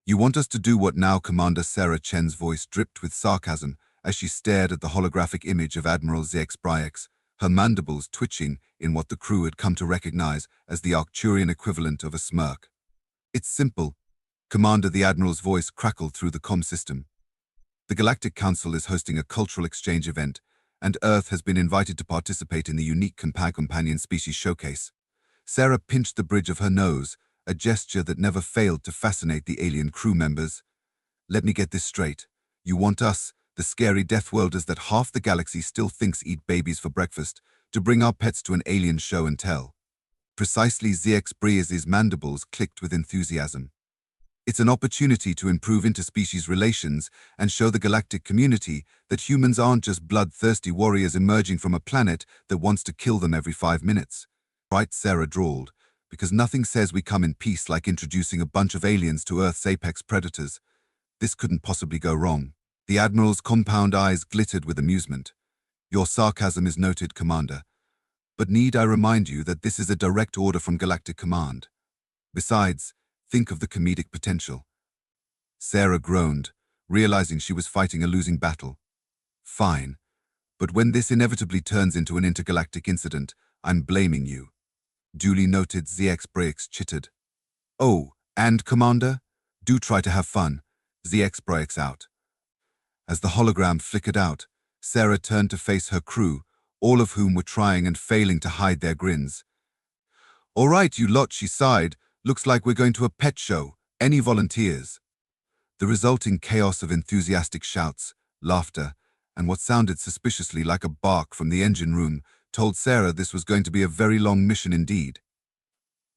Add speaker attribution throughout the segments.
Speaker 1: You want us to do what now? Commander Sarah Chen's voice dripped with sarcasm as she stared at the holographic image of Admiral HFY, her mandibles twitching in what the crew had come to recognize as the Arcturian equivalent of a smirk. It's simple, Commander. The Admiral's voice crackled through the comm system. The Galactic Council is hosting a cultural exchange event, and Earth has been invited to participate in the unique companion species showcase. Sarah pinched the bridge of her nose, a gesture that never failed to fascinate the alien crew members. Let me get this straight. You want us, the scary Deathworlders that half the galaxy still thinks eat babies for breakfast, to bring our pets to an alien show and tell? Precisely. HFY's mandibles clicked with enthusiasm. It's an opportunity to improve interspecies relations and show the galactic community that humans aren't just bloodthirsty warriors emerging from a planet that wants to kill them every 5 minutes. Right, Sarah drawled, because nothing says we come in peace like introducing a bunch of aliens to Earth's apex predators. This couldn't possibly go wrong. The Admiral's compound eyes glittered with amusement. Your sarcasm is noted, Commander. But need I remind you that this is a direct order from Galactic Command? Besides, think of the comedic potential. Sarah groaned, realizing she was fighting a losing battle. Fine, but when this inevitably turns into an intergalactic incident, I'm blaming you. Duly noted. HFY chittered. Oh, and Commander? Do try to have fun. HFY out. As the hologram flickered out, Sarah turned to face her crew, all of whom were trying and failing to hide their grins. All right, you lot, she sighed. Looks like we're going to a pet show. Any volunteers? The resulting chaos of enthusiastic shouts, laughter, and what sounded suspiciously like a bark from the engine room told Sarah this was going to be a very long mission indeed.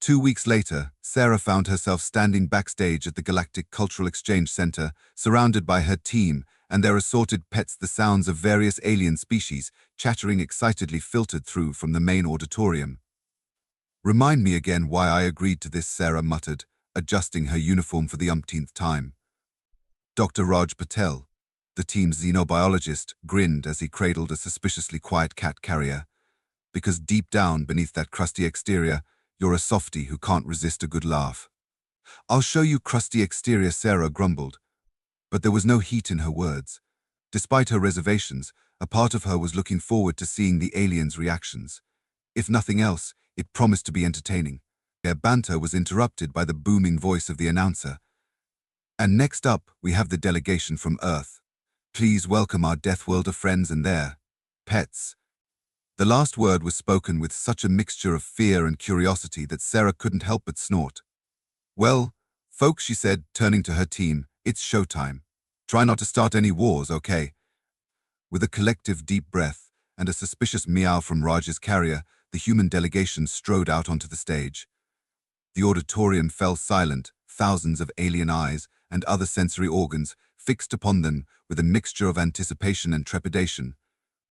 Speaker 1: 2 weeks later, Sarah found herself standing backstage at the Galactic Cultural Exchange Center, surrounded by her team and their assorted pets. The sounds of various alien species chattering excitedly filtered through from the main auditorium. Remind me again why I agreed to this, Sarah muttered, adjusting her uniform for the umpteenth time. Dr. Raj Patel, the team's xenobiologist, grinned as he cradled a suspiciously quiet cat carrier. Because deep down beneath that crusty exterior, you're a softie who can't resist a good laugh. I'll show you crusty exterior, Sarah grumbled. But there was no heat in her words. Despite her reservations, a part of her was looking forward to seeing the aliens' reactions. If nothing else, it promised to be entertaining. Their banter was interrupted by the booming voice of the announcer. And next up, we have the delegation from Earth. Please welcome our Deathworlder friends and their pets. The last word was spoken with such a mixture of fear and curiosity that Sarah couldn't help but snort. Well, folks, she said, turning to her team, it's showtime. Try not to start any wars, okay? With a collective deep breath and a suspicious meow from Raj's carrier, the human delegation strode out onto the stage. The auditorium fell silent, thousands of alien eyes and other sensory organs fixed upon them with a mixture of anticipation and trepidation.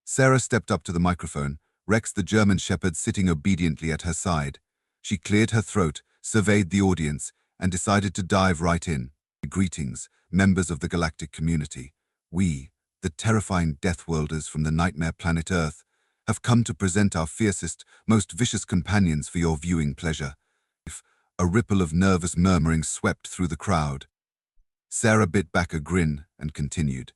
Speaker 1: Sarah stepped up to the microphone, Rex the German Shepherd sitting obediently at her side. She cleared her throat, surveyed the audience, and decided to dive right in. Greetings, members of the galactic community. We, the terrifying Deathworlders from the nightmare planet Earth, have come to present our fiercest, most vicious companions for your viewing pleasure. A ripple of nervous murmuring swept through the crowd. Sarah bit back a grin and continued.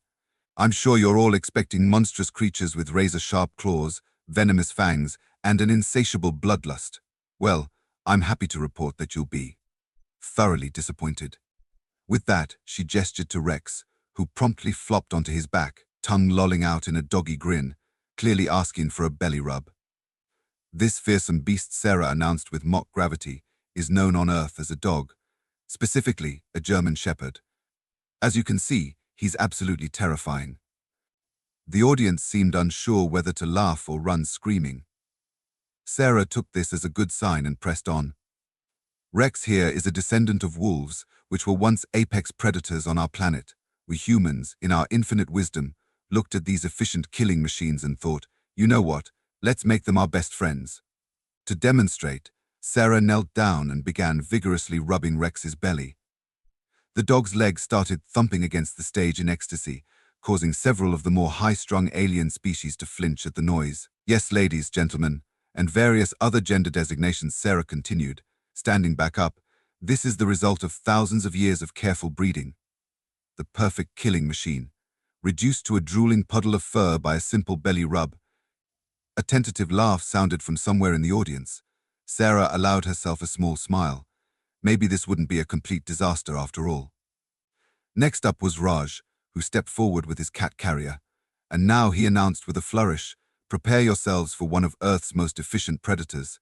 Speaker 1: I'm sure you're all expecting monstrous creatures with razor-sharp claws, venomous fangs, and an insatiable bloodlust. Well, I'm happy to report that you'll be thoroughly disappointed. With that, she gestured to Rex, who promptly flopped onto his back, tongue lolling out in a doggy grin, clearly asking for a belly rub. This fearsome beast, Sarah announced with mock gravity, is known on Earth as a dog, specifically a German Shepherd. As you can see, he's absolutely terrifying. The audience seemed unsure whether to laugh or run screaming. Sarah took this as a good sign and pressed on. Rex here is a descendant of wolves, which were once apex predators on our planet. We humans, in our infinite wisdom, looked at these efficient killing machines and thought, you know what, let's make them our best friends. To demonstrate, Sarah knelt down and began vigorously rubbing Rex's belly. The dog's legs started thumping against the stage in ecstasy, causing several of the more high-strung alien species to flinch at the noise. Yes, ladies, gentlemen, and various other gender designations, Sarah continued, standing back up. This is the result of thousands of years of careful breeding. The perfect killing machine, reduced to a drooling puddle of fur by a simple belly rub. A tentative laugh sounded from somewhere in the audience. Sarah allowed herself a small smile. Maybe this wouldn't be a complete disaster after all. Next up was Raj, who stepped forward with his cat carrier. And now he announced with a flourish, "Prepare yourselves for one of Earth's most efficient predators.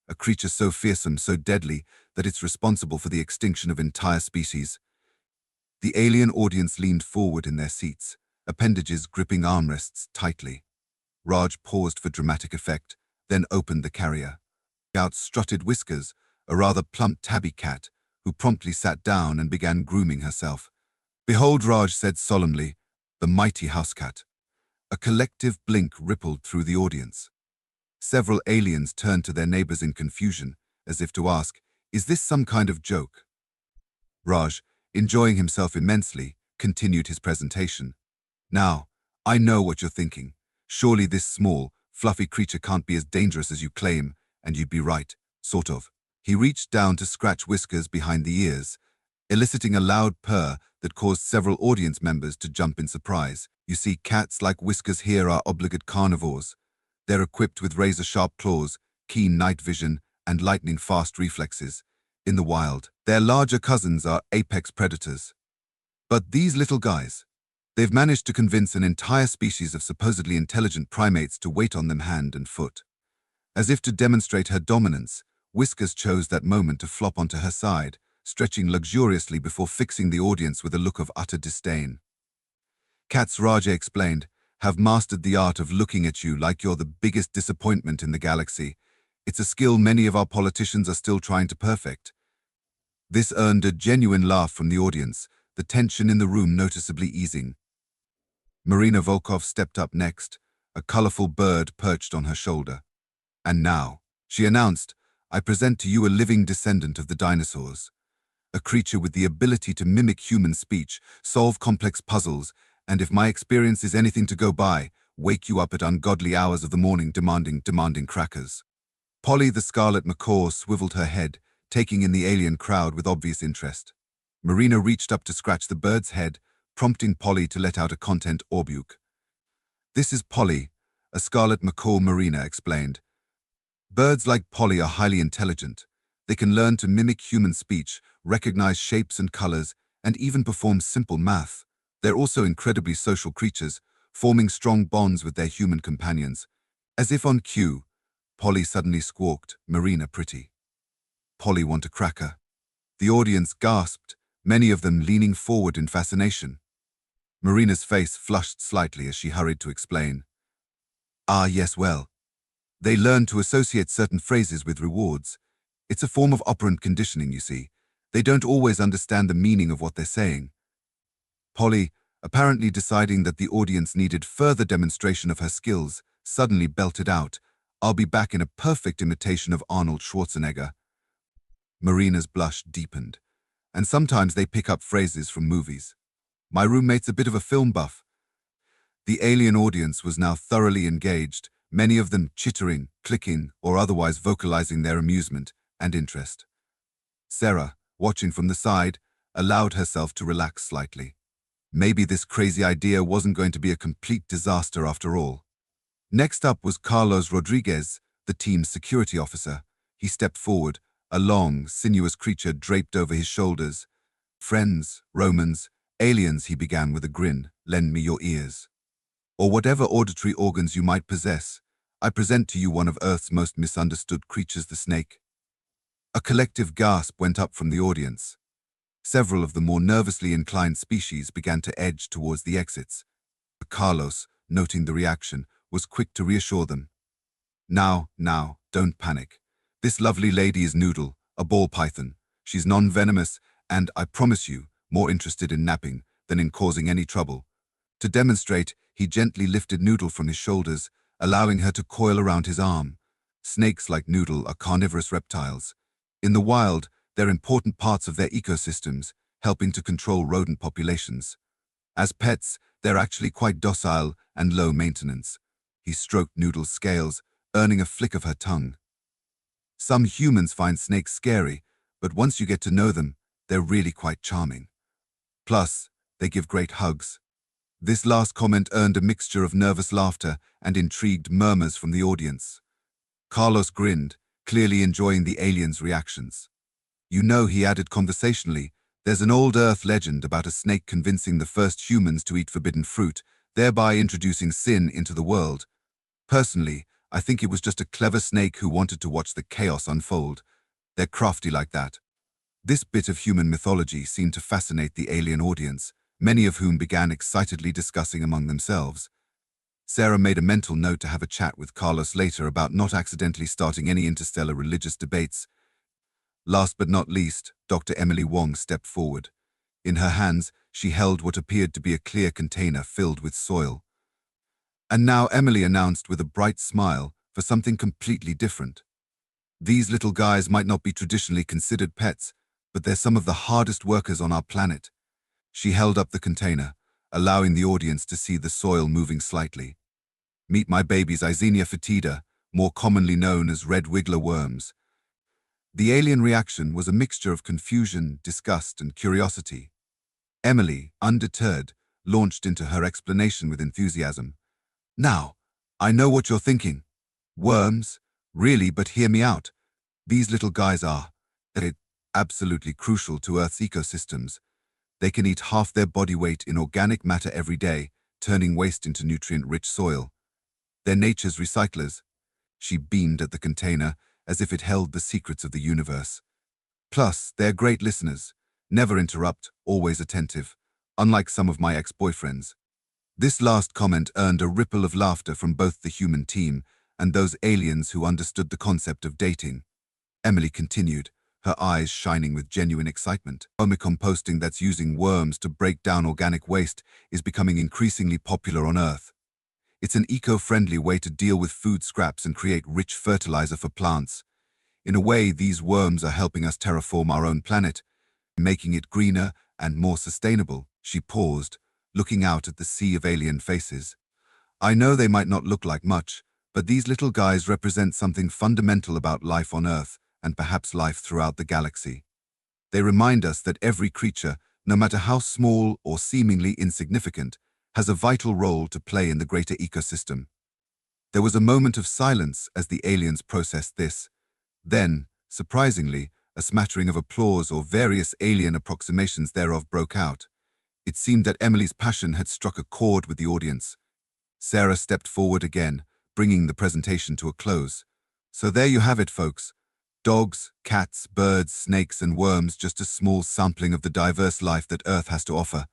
Speaker 1: A creature so fearsome, so deadly, that it's responsible for the extinction of entire species." The alien audience leaned forward in their seats, appendages gripping armrests tightly. Raj paused for dramatic effect, then opened the carrier. Out strutted Whiskers, a rather plump tabby cat, who promptly sat down and began grooming herself. "Behold," Raj said solemnly, "the mighty house cat." A collective blink rippled through the audience. Several aliens turned to their neighbors in confusion, as if to ask, "Is this some kind of joke?" Raj, enjoying himself immensely, continued his presentation. "Now, I know what you're thinking. Surely this small, fluffy creature can't be as dangerous as you claim, and you'd be right, sort of." He reached down to scratch Whiskers behind the ears, eliciting a loud purr that caused several audience members to jump in surprise. You see, cats like Whiskers here are obligate carnivores. They're equipped with razor-sharp claws, keen night vision, and lightning-fast reflexes. In the wild, their larger cousins are apex predators. But these little guys, they've managed to convince an entire species of supposedly intelligent primates to wait on them hand and foot. As if to demonstrate her dominance, Whiskers chose that moment to flop onto her side, stretching luxuriously before fixing the audience with a look of utter disdain. Cats, Raja explained, have mastered the art of looking at you like you're the biggest disappointment in the galaxy. It's a skill many of our politicians are still trying to perfect. This earned a genuine laugh from the audience, the tension in the room noticeably easing. Marina Volkov stepped up next, a colorful bird perched on her shoulder. "And now," she announced, "I present to you a living descendant of the dinosaurs. A creature with the ability to mimic human speech, solve complex puzzles, and if my experience is anything to go by, wake you up at ungodly hours of the morning demanding crackers." Polly the scarlet macaw swiveled her head, taking in the alien crowd with obvious interest. Marina reached up to scratch the bird's head, prompting Polly to let out a content orbuke. "This is Polly," a scarlet macaw, Marina explained. "Birds like Polly are highly intelligent. They can learn to mimic human speech, recognize shapes and colors, and even perform simple math. They're also incredibly social creatures, forming strong bonds with their human companions." As if on cue, Polly suddenly squawked, "Marina, pretty. Polly, want a cracker?" The audience gasped, many of them leaning forward in fascination. Marina's face flushed slightly as she hurried to explain. "Ah, yes, well. They learn to associate certain phrases with rewards. It's a form of operant conditioning, you see. They don't always understand the meaning of what they're saying." Polly, apparently deciding that the audience needed further demonstration of her skills, suddenly belted out, "I'll be back in a perfect imitation of Arnold Schwarzenegger." Marina's blush deepened. "And sometimes they pick up phrases from movies. My roommate's a bit of a film buff." The alien audience was now thoroughly engaged, many of them chittering, clicking, or otherwise vocalizing their amusement and interest. Sarah, watching from the side, allowed herself to relax slightly. Maybe this crazy idea wasn't going to be a complete disaster after all. Next up was Carlos Rodriguez, the team's security officer. He stepped forward, a long, sinuous creature draped over his shoulders. "Friends, Romans, aliens," he began with a grin, "lend me your ears. Or whatever auditory organs you might possess. I present to you one of Earth's most misunderstood creatures, the snake." A collective gasp went up from the audience. Several of the more nervously inclined species began to edge towards the exits. Carlos, noting the reaction, was quick to reassure them. Now, don't panic. This lovely lady is Noodle, a ball python. She's non-venomous and, I promise you, more interested in napping than in causing any trouble." To demonstrate, he gently lifted Noodle from his shoulders, allowing her to coil around his arm. Snakes like Noodle are carnivorous reptiles. In the wild, they're important parts of their ecosystems, helping to control rodent populations. As pets, they're actually quite docile and low maintenance. He stroked Noodle's scales, earning a flick of her tongue. "Some humans find snakes scary, but once you get to know them, they're really quite charming. Plus, they give great hugs. This last comment earned a mixture of nervous laughter and intrigued murmurs from the audience. Carlos grinned, clearly enjoying the alien's reactions. You know, he added conversationally, there's an old Earth legend about a snake convincing the first humans to eat forbidden fruit, thereby introducing sin into the world. Personally, I think it was just a clever snake who wanted to watch the chaos unfold. They're crafty like that. This bit of human mythology seemed to fascinate the alien audience, many of whom began excitedly discussing among themselves. Sarah made a mental note to have a chat with Carlos later about not accidentally starting any interstellar religious debates. Last but not least, Dr. Emily Wong stepped forward. In her hands, she held what appeared to be a clear container filled with soil. And now Emily announced with a bright smile for something completely different. These little guys might not be traditionally considered pets, but they're some of the hardest workers on our planet. She held up the container, allowing the audience to see the soil moving slightly. Meet my babies, Ixenia foetida, more commonly known as red wiggler worms. The alien reaction was a mixture of confusion, disgust, and curiosity. Emily, undeterred, launched into her explanation with enthusiasm. Now, I know what you're thinking. Worms? Really, but hear me out. These little guys are absolutely crucial to Earth's ecosystems. They can eat half their body weight in organic matter every day, turning waste into nutrient-rich soil. They're nature's recyclers. She beamed at the container as if it held the secrets of the universe. Plus, they're great listeners. Never interrupt, always attentive, unlike some of my ex-boyfriends. This last comment earned a ripple of laughter from both the human team and those aliens who understood the concept of dating. Emily continued, her eyes shining with genuine excitement. Vermicomposting that's using worms to break down organic waste is becoming increasingly popular on Earth. It's an eco-friendly way to deal with food scraps and create rich fertilizer for plants. In a way, these worms are helping us terraform our own planet, making it greener and more sustainable. She paused, looking out at the sea of alien faces. I know they might not look like much, but these little guys represent something fundamental about life on Earth and perhaps life throughout the galaxy. They remind us that every creature, no matter how small or seemingly insignificant, has a vital role to play in the greater ecosystem. There was a moment of silence as the aliens processed this. Then, surprisingly, a smattering of applause or various alien approximations thereof broke out. It seemed that Emily's passion had struck a chord with the audience. Sarah stepped forward again, bringing the presentation to a close. So there you have it, folks. Dogs, cats, birds, snakes, and worms, just a small sampling of the diverse life that Earth has to offer.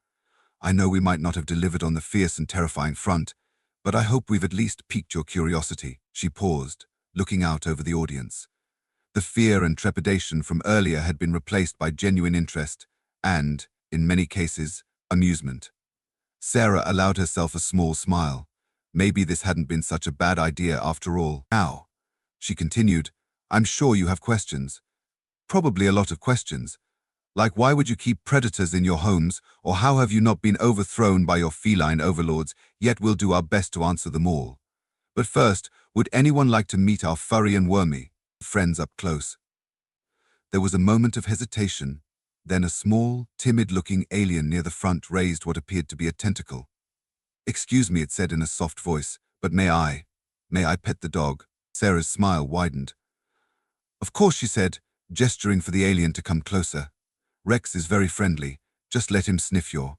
Speaker 1: I know we might not have delivered on the fierce and terrifying front, but I hope we've at least piqued your curiosity. She paused, looking out over the audience. The fear and trepidation from earlier had been replaced by genuine interest and, in many cases, amusement. Sarah allowed herself a small smile. Maybe this hadn't been such a bad idea after all. Now, she continued, I'm sure you have questions. Probably a lot of questions. Like, why would you keep predators in your homes, or how have you not been overthrown by your feline overlords, yet we'll do our best to answer them all. But first, would anyone like to meet our furry and wormy friends up close? There was a moment of hesitation, then a small, timid-looking alien near the front raised what appeared to be a tentacle. Excuse me, it said in a soft voice, but may I pet the dog? Sarah's smile widened. Of course, she said, gesturing for the alien to come closer. Rex is very friendly. Just let him sniff your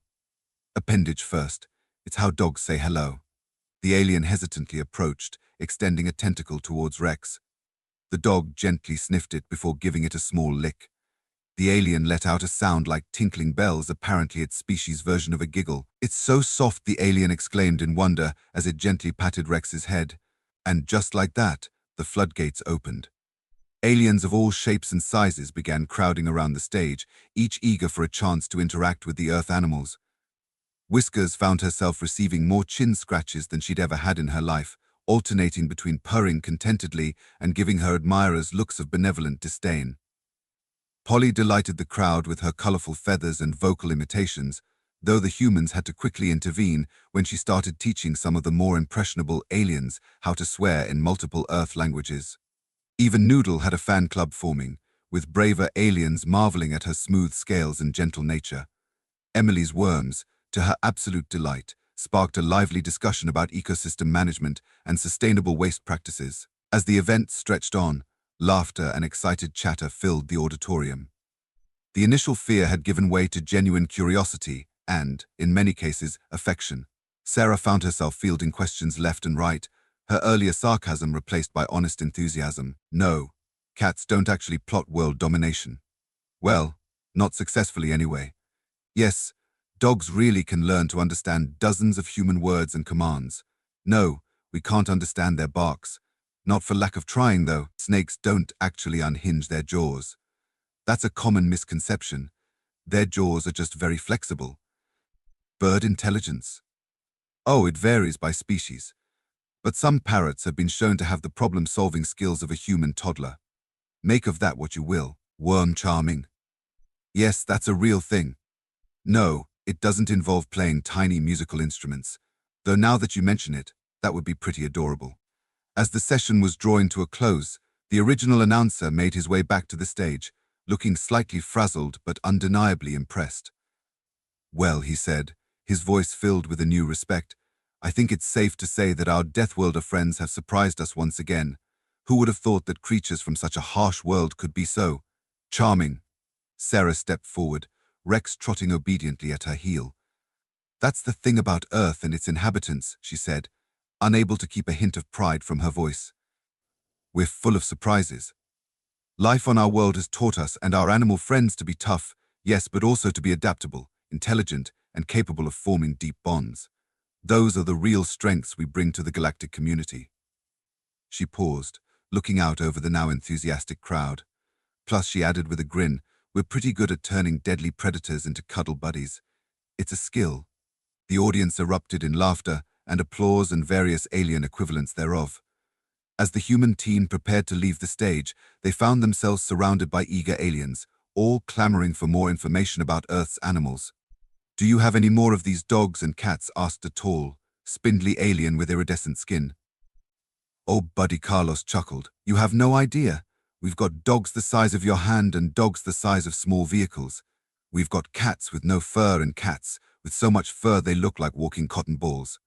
Speaker 1: appendage first. It's how dogs say hello. The alien hesitantly approached, extending a tentacle towards Rex. The dog gently sniffed it before giving it a small lick. The alien let out a sound like tinkling bells, apparently its species' version of a giggle. It's so soft, the alien exclaimed in wonder as it gently patted Rex's head. And just like that, the floodgates opened. Aliens of all shapes and sizes began crowding around the stage, each eager for a chance to interact with the Earth animals. Whiskers found herself receiving more chin scratches than she'd ever had in her life, alternating between purring contentedly and giving her admirers looks of benevolent disdain. Polly delighted the crowd with her colorful feathers and vocal imitations, though the humans had to quickly intervene when she started teaching some of the more impressionable aliens how to swear in multiple Earth languages. Even Noodle had a fan club forming, with braver aliens marveling at her smooth scales and gentle nature. Emily's worms, to her absolute delight, sparked a lively discussion about ecosystem management and sustainable waste practices. As the event stretched on, laughter and excited chatter filled the auditorium. The initial fear had given way to genuine curiosity and, in many cases, affection. Sarah found herself fielding questions left and right, her earlier sarcasm replaced by honest enthusiasm. No, cats don't actually plot world domination. Well, not successfully anyway. Yes, dogs really can learn to understand dozens of human words and commands. No, we can't understand their barks. Not for lack of trying, though. Snakes don't actually unhinge their jaws. That's a common misconception. Their jaws are just very flexible. Bird intelligence. Oh, it varies by species. But some parrots have been shown to have the problem-solving skills of a human toddler. Make of that what you will. Worm charming. Yes, that's a real thing. No, it doesn't involve playing tiny musical instruments. Though now that you mention it, that would be pretty adorable. As the session was drawing to a close, the original announcer made his way back to the stage, looking slightly frazzled but undeniably impressed. Well, he said, his voice filled with a new respect, I think it's safe to say that our Deathworlder friends have surprised us once again. Who would have thought that creatures from such a harsh world could be so charming? Sarah stepped forward, Rex trotting obediently at her heel. That's the thing about Earth and its inhabitants, she said, unable to keep a hint of pride from her voice. We're full of surprises. Life on our world has taught us and our animal friends to be tough, yes, but also to be adaptable, intelligent, and capable of forming deep bonds. Those are the real strengths we bring to the galactic community. She paused, looking out over the now enthusiastic crowd. Plus, she added with a grin, we're pretty good at turning deadly predators into cuddle buddies. It's a skill. The audience erupted in laughter and applause and various alien equivalents thereof. As the human team prepared to leave the stage, they found themselves surrounded by eager aliens, all clamoring for more information about Earth's animals. Do you have any more of these dogs and cats? Asked a tall, spindly alien with iridescent skin. Oh, Buddy, Carlos chuckled. You have no idea. We've got dogs the size of your hand and dogs the size of small vehicles. We've got cats with no fur and cats with so much fur they look like walking cotton balls.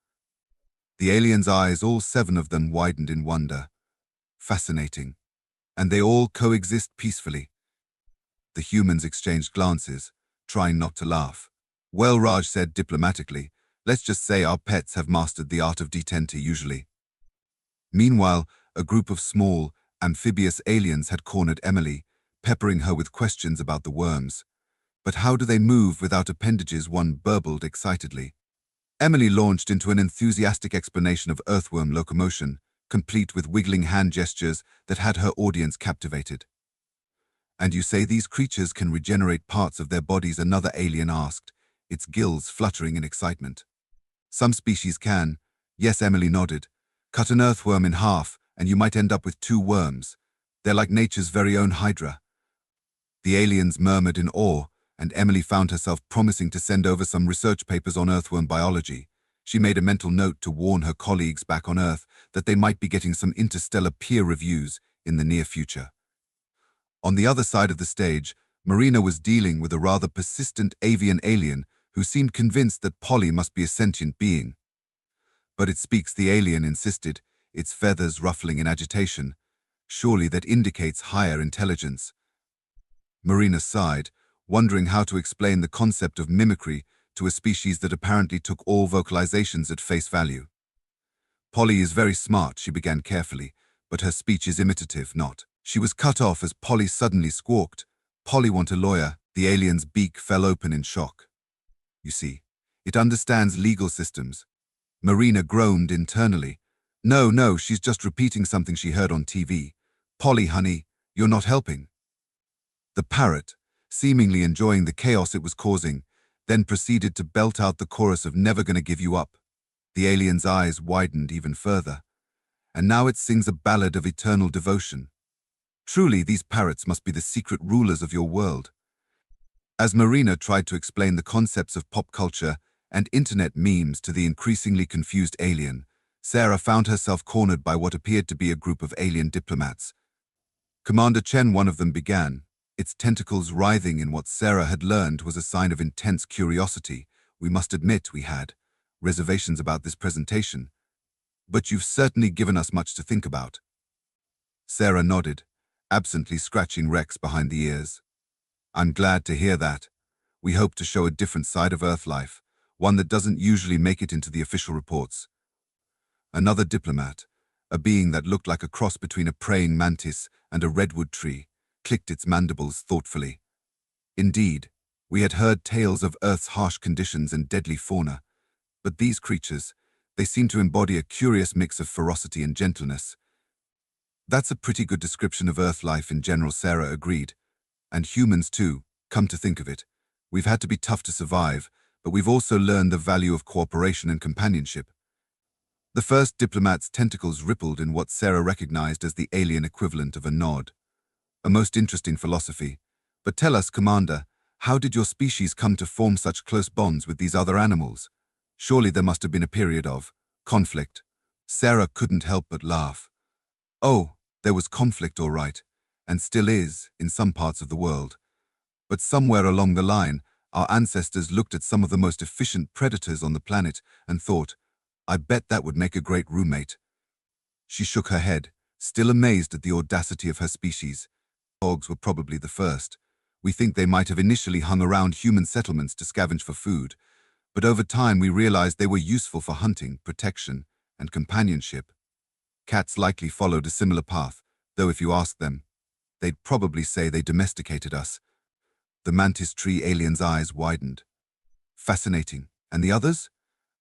Speaker 1: The aliens' eyes, all 7 of them, widened in wonder. Fascinating. And they all coexist peacefully. The humans exchanged glances, trying not to laugh. Well, Raj said diplomatically, let's just say our pets have mastered the art of detente usually. Meanwhile, a group of small, amphibious aliens had cornered Emily, peppering her with questions about the worms. But how do they move without appendages? One burbled excitedly. Emily launched into an enthusiastic explanation of earthworm locomotion, complete with wiggling hand gestures that had her audience captivated. And you say these creatures can regenerate parts of their bodies? Another alien asked, its gills fluttering in excitement. Some species can. Yes, Emily nodded. Cut an earthworm in half, and you might end up with 2 worms. They're like nature's very own Hydra. The aliens murmured in awe, and Emily found herself promising to send over some research papers on earthworm biology. She made a mental note to warn her colleagues back on Earth that they might be getting some interstellar peer reviews in the near future. On the other side of the stage, Marina was dealing with a rather persistent avian alien who seemed convinced that Polly must be a sentient being. But it speaks, the alien insisted, its feathers ruffling in agitation. Surely that indicates higher intelligence. Marina sighed, wondering how to explain the concept of mimicry to a species that apparently took all vocalizations at face value. Polly is very smart, she began carefully, but her speech is imitative, not. She was cut off as Polly suddenly squawked, Polly want a lawyer. The alien's beak fell open in shock. You see, it understands legal systems. Marina groaned internally. No, she's just repeating something she heard on TV. Polly, honey, you're not helping. The parrot, seemingly enjoying the chaos it was causing, then proceeded to belt out the chorus of Never Gonna Give You Up. The alien's eyes widened even further. And now it sings a ballad of eternal devotion. Truly, these parrots must be the secret rulers of your world. As Marina tried to explain the concepts of pop culture and internet memes to the increasingly confused alien, Sarah found herself cornered by what appeared to be a group of alien diplomats. Commander Chen, one of them, began. its tentacles writhing in what Sarah had learned was a sign of intense curiosity. We must admit we had reservations about this presentation, but you've certainly given us much to think about. Sarah nodded, absently scratching Rex behind the ears. I'm glad to hear that. We hope to show a different side of Earth life, one that doesn't usually make it into the official reports. Another diplomat, a being that looked like a cross between a praying mantis and a redwood tree, clicked its mandibles thoughtfully. Indeed, we had heard tales of Earth's harsh conditions and deadly fauna, but these creatures, they seemed to embody a curious mix of ferocity and gentleness. That's a pretty good description of Earth life in general, Sarah agreed. And humans too, come to think of it. We've had to be tough to survive, but we've also learned the value of cooperation and companionship. The first diplomat's tentacles rippled in what Sarah recognized as the alien equivalent of a nod. A most interesting philosophy. But tell us, Commander, how did your species come to form such close bonds with these other animals? Surely there must have been a period of conflict. Sarah couldn't help but laugh. Oh, there was conflict, all right, and still is in some parts of the world. But somewhere along the line, our ancestors looked at some of the most efficient predators on the planet and thought, I bet that would make a great roommate. She shook her head, still amazed at the audacity of her species. Dogs were probably the first. We think they might have initially hung around human settlements to scavenge for food, but over time we realized they were useful for hunting, protection, and companionship. Cats likely followed a similar path, though if you asked them, they'd probably say they domesticated us. The mantis tree alien's eyes widened. Fascinating. And the others?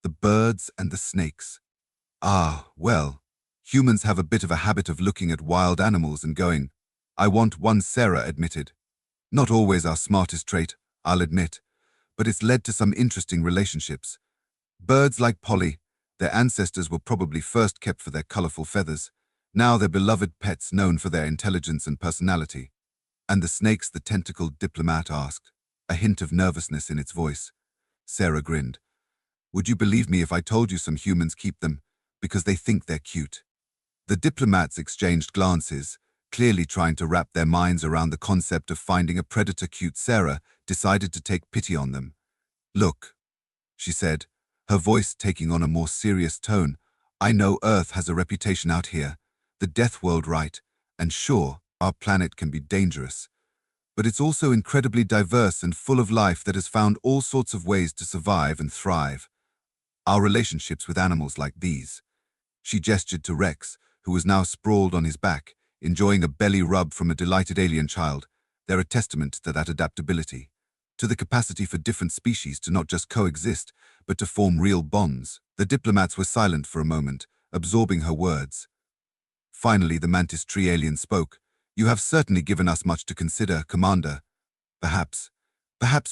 Speaker 1: The birds and the snakes. Ah, well, humans have a bit of a habit of looking at wild animals and going, I want one, Sarah admitted. Not always our smartest trait, I'll admit, but it's led to some interesting relationships. Birds like Polly, their ancestors were probably first kept for their colorful feathers. Now they're beloved pets known for their intelligence and personality. And the snakes, the tentacled diplomat asked, a hint of nervousness in its voice. Sarah grinned. Would you believe me if I told you some humans keep them because they think they're cute? The diplomats exchanged glances, clearly trying to wrap their minds around the concept of finding a predator cute. Sarah decided to take pity on them. Look, she said, her voice taking on a more serious tone, I know Earth has a reputation out here, the death world, right, and sure, our planet can be dangerous. But it's also incredibly diverse and full of life that has found all sorts of ways to survive and thrive. Our relationships with animals like these. She gestured to Rex, who was now sprawled on his back, enjoying a belly rub from a delighted alien child. They're a testament to that adaptability, to the capacity for different species to not just coexist, but to form real bonds. The diplomats were silent for a moment, absorbing her words. Finally, the mantis tree alien spoke. You have certainly given us much to consider, Commander. Perhaps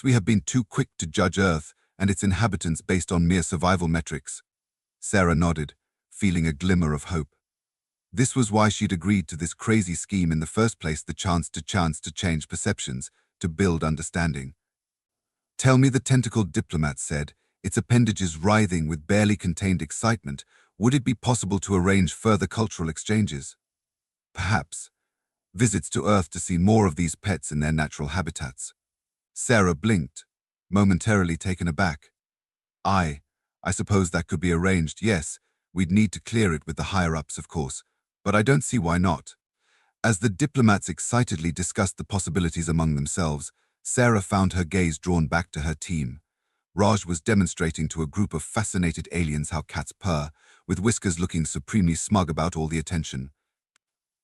Speaker 1: we have been too quick to judge Earth and its inhabitants based on mere survival metrics. Sarah nodded, feeling a glimmer of hope. This was why she'd agreed to this crazy scheme in the first place, the chance to change perceptions, to build understanding. Tell me, the tentacled diplomat said, its appendages writhing with barely contained excitement, would it be possible to arrange further cultural exchanges? Perhaps. Visits to Earth to see more of these pets in their natural habitats. Sarah blinked, momentarily taken aback. I suppose that could be arranged, yes. We'd need to clear it with the higher-ups, of course, but I don't see why not. As the diplomats excitedly discussed the possibilities among themselves, Sarah found her gaze drawn back to her team. Raj was demonstrating to a group of fascinated aliens how cats purr, with Whiskers looking supremely smug about all the attention.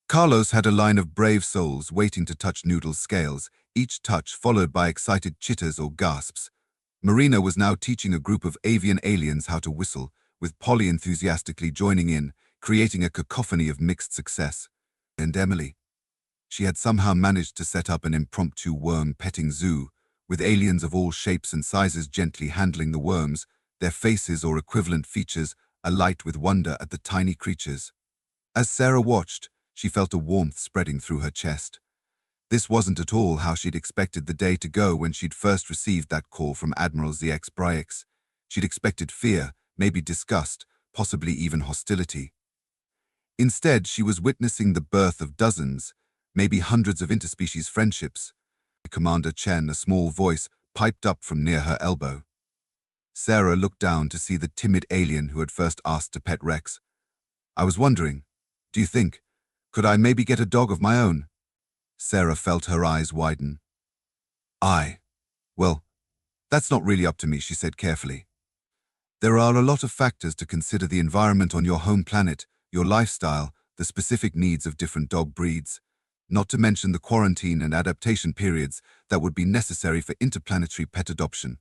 Speaker 1: Carlos had a line of brave souls waiting to touch Noodle's scales, each touch followed by excited chitters or gasps. Marina was now teaching a group of avian aliens how to whistle, with Polly enthusiastically joining in, creating a cacophony of mixed success. And Emily. She had somehow managed to set up an impromptu worm-petting zoo, with aliens of all shapes and sizes gently handling the worms, their faces or equivalent features alight with wonder at the tiny creatures. As Sarah watched, she felt a warmth spreading through her chest. This wasn't at all how she'd expected the day to go when she'd first received that call from Admiral HFY. She'd expected fear, maybe disgust, possibly even hostility. Instead, she was witnessing the birth of dozens, maybe hundreds of interspecies friendships, Commander Chen, a small voice piped up from near her elbow. Sarah looked down to see the timid alien who had first asked to pet Rex. I was wondering, do you think, could I maybe get a dog of my own? Sarah felt her eyes widen. Well, that's not really up to me, she said carefully. There are a lot of factors to consider: the environment on your home planet, your lifestyle, the specific needs of different dog breeds, not to mention the quarantine and adaptation periods that would be necessary for interplanetary pet adoption.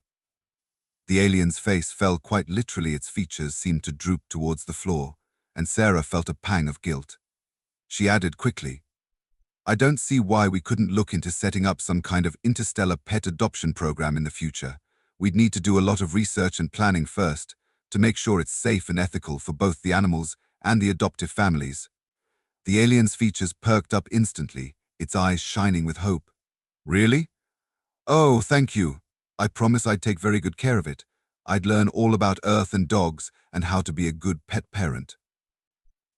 Speaker 1: The alien's face fell quite literally. Its features seemed to droop towards the floor, and Sarah felt a pang of guilt. She added quickly, I don't see why we couldn't look into setting up some kind of interstellar pet adoption program in the future. We'd need to do a lot of research and planning first, to make sure it's safe and ethical for both the animals and the adoptive families. The alien's features perked up instantly, its eyes shining with hope. Really? Oh, thank you. I promise I'd take very good care of it. I'd learn all about Earth and dogs and how to be a good pet parent.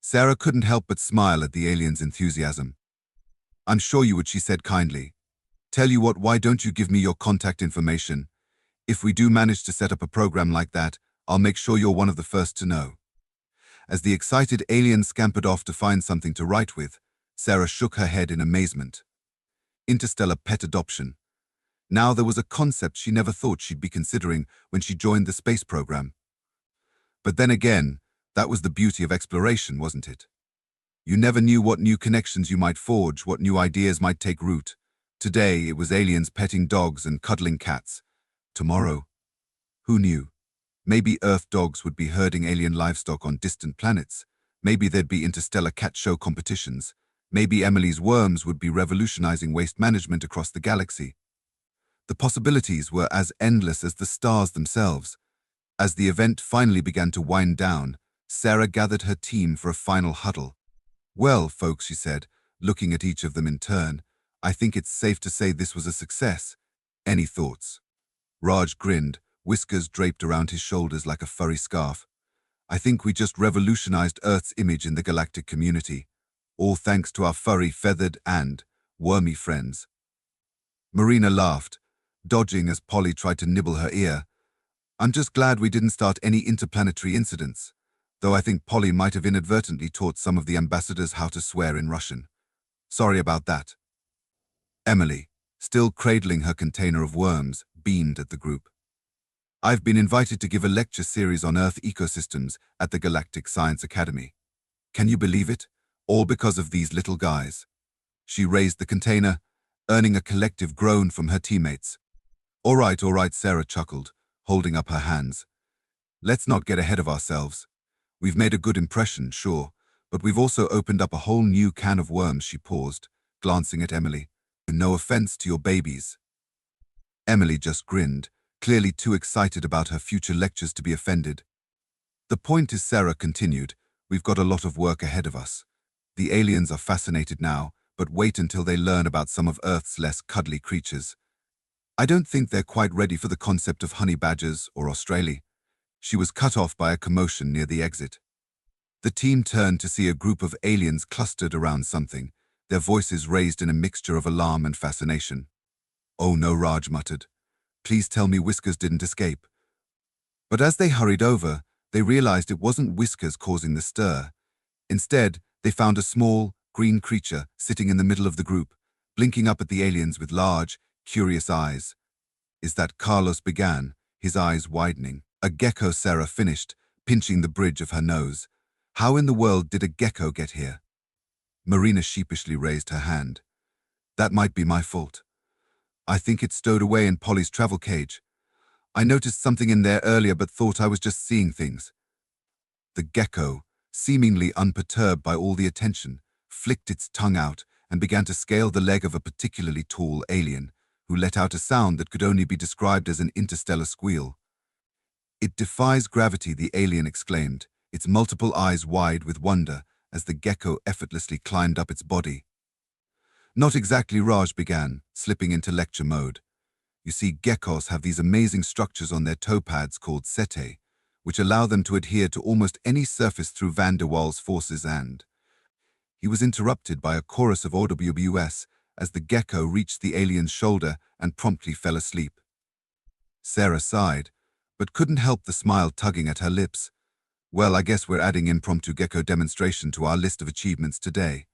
Speaker 1: Sarah couldn't help but smile at the alien's enthusiasm. I'm sure you would, she said kindly. Tell you what, why don't you give me your contact information? If we do manage to set up a program like that, I'll make sure you're one of the first to know. As the excited alien scampered off to find something to write with, Sarah shook her head in amazement. Interstellar pet adoption. Now there was a concept she never thought she'd be considering when she joined the space program. But then again, that was the beauty of exploration, wasn't it? You never knew what new connections you might forge, what new ideas might take root. Today, it was aliens petting dogs and cuddling cats. Tomorrow, who knew? Maybe Earth dogs would be herding alien livestock on distant planets. Maybe there'd be interstellar cat show competitions. Maybe Emily's worms would be revolutionizing waste management across the galaxy. The possibilities were as endless as the stars themselves. As the event finally began to wind down, Sarah gathered her team for a final huddle. Well, folks, she said, looking at each of them in turn, I think it's safe to say this was a success. Any thoughts? Raj grinned, whiskers draped around his shoulders like a furry scarf. I think we just revolutionized Earth's image in the galactic community, all thanks to our furry, feathered, and wormy friends. Marina laughed, dodging as Polly tried to nibble her ear. I'm just glad we didn't start any interplanetary incidents, though I think Polly might have inadvertently taught some of the ambassadors how to swear in Russian. Sorry about that. Emily, still cradling her container of worms, beamed at the group. I've been invited to give a lecture series on Earth ecosystems at the Galactic Science Academy. Can you believe it? All because of these little guys. She raised the container, earning a collective groan from her teammates. All right, Sarah chuckled, holding up her hands. Let's not get ahead of ourselves. We've made a good impression, sure, but we've also opened up a whole new can of worms, she paused, glancing at Emily. No offense to your babies. Emily just grinned, clearly too excited about her future lectures to be offended. The point is, Sarah continued, we've got a lot of work ahead of us. The aliens are fascinated now, but wait until they learn about some of Earth's less cuddly creatures. I don't think they're quite ready for the concept of honey badgers or Australia. She was cut off by a commotion near the exit. The team turned to see a group of aliens clustered around something, their voices raised in a mixture of alarm and fascination. Oh no, Raj muttered. Please tell me Whiskers didn't escape. But as they hurried over, they realized it wasn't Whiskers causing the stir. Instead, they found a small, green creature sitting in the middle of the group, blinking up at the aliens with large, curious eyes. Is that Carlos began, his eyes widening. A gecko, Sarah finished, pinching the bridge of her nose. How in the world did a gecko get here? Marina sheepishly raised her hand. That might be my fault. I think it's stowed away in Polly's travel cage. I noticed something in there earlier but thought I was just seeing things. The gecko, seemingly unperturbed by all the attention, flicked its tongue out and began to scale the leg of a particularly tall alien, who let out a sound that could only be described as an interstellar squeal. It defies gravity, the alien exclaimed, its multiple eyes wide with wonder as the gecko effortlessly climbed up its body. Not exactly, Raj began, slipping into lecture mode. You see, geckos have these amazing structures on their toe pads called setae, which allow them to adhere to almost any surface through van der Waals forces and... He was interrupted by a chorus of audible "WS" as the gecko reached the alien's shoulder and promptly fell asleep. Sarah sighed, but couldn't help the smile tugging at her lips. Well, I guess we're adding impromptu gecko demonstration to our list of achievements today.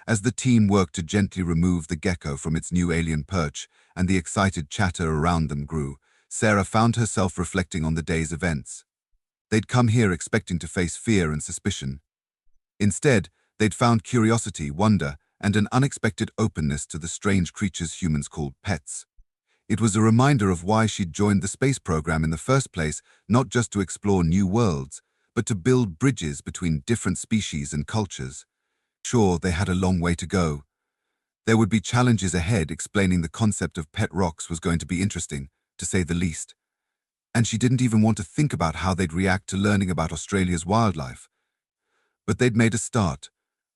Speaker 1: As the team worked to gently remove the gecko from its new alien perch and the excited chatter around them grew, Sarah found herself reflecting on the day's events. They'd come here expecting to face fear and suspicion. Instead, they'd found curiosity, wonder, and an unexpected openness to the strange creatures humans called pets. It was a reminder of why she'd joined the space program in the first place, not just to explore new worlds, but to build bridges between different species and cultures. Sure, they had a long way to go. There would be challenges ahead. Explaining the concept of pet rocks was going to be interesting, to say the least. And she didn't even want to think about how they'd react to learning about Australia's wildlife. But they'd made a start.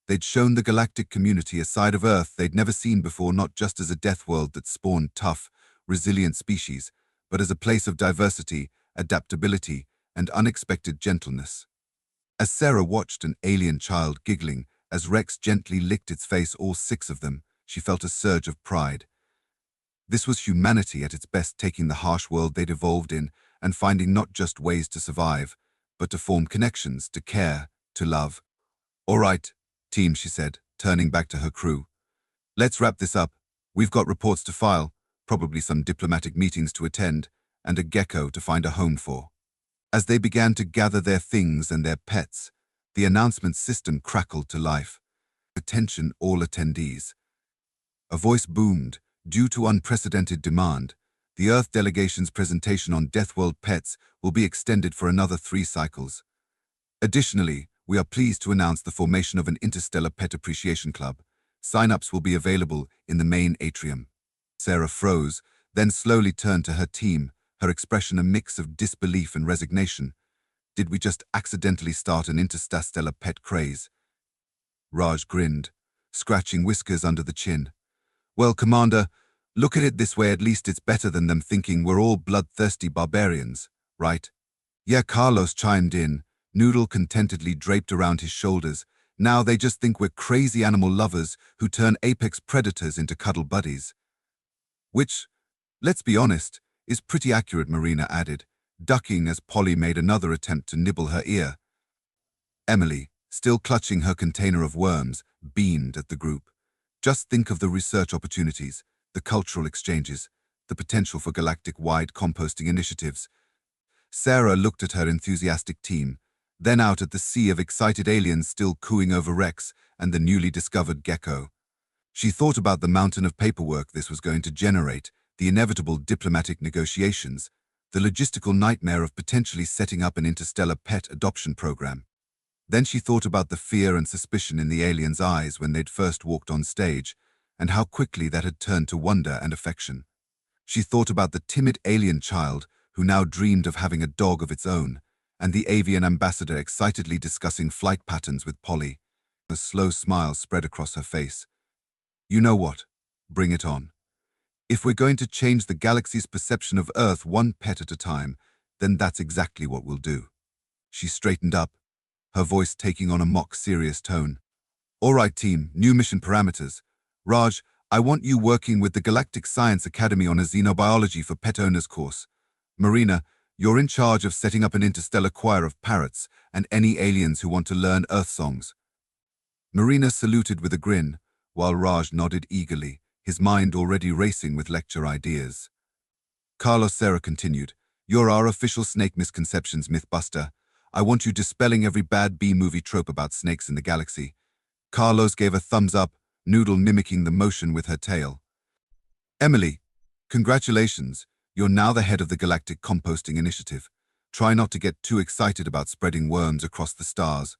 Speaker 1: They'd shown the galactic community a side of Earth they'd never seen before, not just as a death world that spawned tough, resilient species, but as a place of diversity, adaptability, and unexpected gentleness. As Sarah watched an alien child giggling as Rex gently licked its face, all six of them, she felt a surge of pride. This was humanity at its best, taking the harsh world they'd evolved in and finding not just ways to survive, but to form connections, to care, to love. "All right, team," she said, turning back to her crew. "Let's wrap this up. We've got reports to file, probably some diplomatic meetings to attend, and a gecko to find a home for." As they began to gather their things and their pets, the announcement system crackled to life. "Attention all attendees." A voice boomed. "Due to unprecedented demand, the Earth delegation's presentation on Deathworld pets will be extended for another 3 cycles. Additionally, we are pleased to announce the formation of an Interstellar Pet Appreciation Club. Sign-ups will be available in the main atrium." Sarah froze, then slowly turned to her team, her expression a mix of disbelief and resignation. Did we just accidentally start an interstellar pet craze? Raj grinned, scratching whiskers under the chin. "Well, Commander, look at it this way, at least it's better than them thinking we're all bloodthirsty barbarians, right?" "Yeah," Carlos chimed in, noodle contentedly draped around his shoulders. "Now they just think we're crazy animal lovers who turn apex predators into cuddle buddies." "Which, let's be honest, is pretty accurate," Marina added, ducking as Polly made another attempt to nibble her ear. Emily, still clutching her container of worms, beamed at the group. "Just think of the research opportunities, the cultural exchanges, the potential for galactic-wide composting initiatives." Sarah looked at her enthusiastic team, then out at the sea of excited aliens still cooing over Rex and the newly discovered gecko. She thought about the mountain of paperwork this was going to generate, the inevitable diplomatic negotiations, the logistical nightmare of potentially setting up an interstellar pet adoption program. Then she thought about the fear and suspicion in the aliens' eyes when they'd first walked on stage, and how quickly that had turned to wonder and affection. She thought about the timid alien child who now dreamed of having a dog of its own, and the avian ambassador excitedly discussing flight patterns with Polly. A slow smile spread across her face. "You know what? Bring it on. If we're going to change the galaxy's perception of Earth one pet at a time, then that's exactly what we'll do." She straightened up, her voice taking on a mock-serious tone. "All right, team, new mission parameters. Raj, I want you working with the Galactic Science Academy on a xenobiology for pet owners course. Marina, you're in charge of setting up an interstellar choir of parrots and any aliens who want to learn Earth songs." Marina saluted with a grin, while Raj nodded eagerly, his mind already racing with lecture ideas. Carlos Serra continued, "You're our official snake misconceptions mythbuster. I want you dispelling every bad B-movie trope about snakes in the galaxy." Carlos gave a thumbs up, Noodle mimicking the motion with her tail. "Emily, congratulations. You're now the head of the Galactic Composting Initiative. Try not to get too excited about spreading worms across the stars."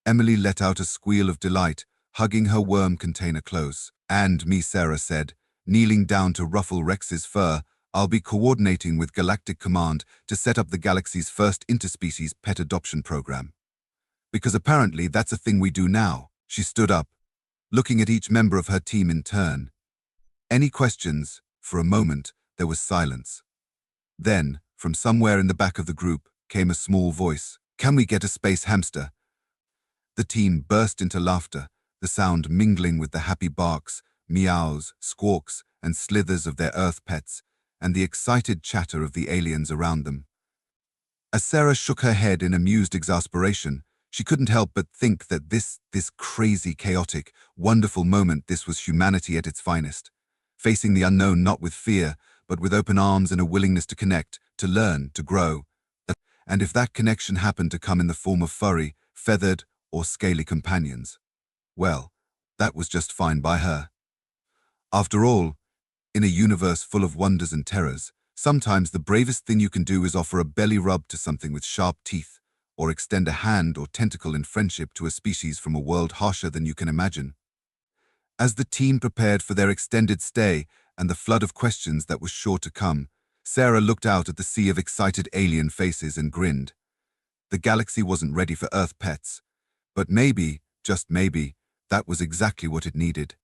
Speaker 1: Emily let out a squeal of delight, hugging her worm container close. "And me," Sarah said, kneeling down to ruffle Rex's fur, "I'll be coordinating with Galactic Command to set up the galaxy's first interspecies pet adoption program. Because apparently that's a thing we do now." She stood up, looking at each member of her team in turn. "Any questions?" For a moment, there was silence. Then, from somewhere in the back of the group, came a small voice. "Can we get a space hamster?" The team burst into laughter, the sound mingling with the happy barks meows, squawks, and slithers of their earth pets, and the excited chatter of the aliens around them. As Sarah shook her head in amused exasperation, she couldn't help but think that this crazy, chaotic, wonderful moment, this was humanity at its finest, facing the unknown not with fear, but with open arms and a willingness to connect, to learn, to grow. And if that connection happened to come in the form of furry, feathered, or scaly companions, well, that was just fine by her. After all, in a universe full of wonders and terrors, sometimes the bravest thing you can do is offer a belly rub to something with sharp teeth, or extend a hand or tentacle in friendship to a species from a world harsher than you can imagine. As the team prepared for their extended stay and the flood of questions that was sure to come, Sarah looked out at the sea of excited alien faces and grinned. The galaxy wasn't ready for Earth pets, but maybe, just maybe, that was exactly what it needed.